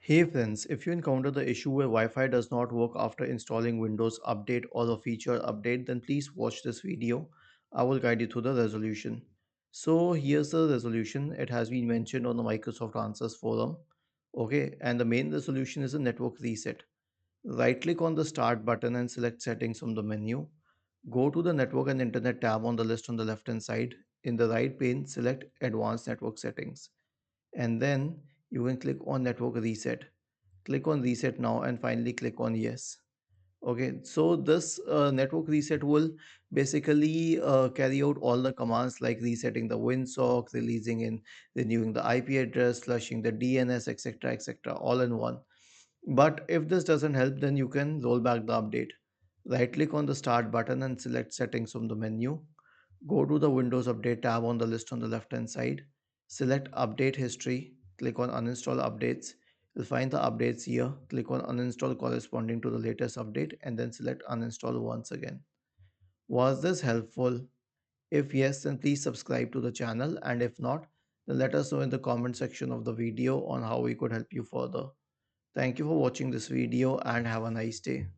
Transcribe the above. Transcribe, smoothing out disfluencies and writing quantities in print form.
Hey friends, if you encounter the issue where Wi-Fi does not work after installing Windows Update or a feature update, then please watch this video. I will guide you through the resolution. So here's the resolution. It has been mentioned on the Microsoft Answers forum. Okay, and the main resolution is a network reset. Right click on the start button and select settings from the menu. Go to the network and internet tab on the list on the left hand side. In the right pane, select advanced network settings. And then you can click on network reset. Click on reset now and finally click on yes. Okay, so this network reset will basically carry out all the commands like resetting the WinSock, releasing in renewing the IP address, flushing the DNS, etc., etc., all in one. But if this doesn't help, then you can roll back the update. Right click on the start button and select settings from the menu. Go to the Windows Update tab on the list on the left hand side. Select Update History. Click on Uninstall Updates. You'll find the updates here. Click on Uninstall corresponding to the latest update and then select Uninstall once again. Was this helpful? If yes, then please subscribe to the channel, and if not, then let us know in the comment section of the video on how we could help you further. Thank you for watching this video and have a nice day.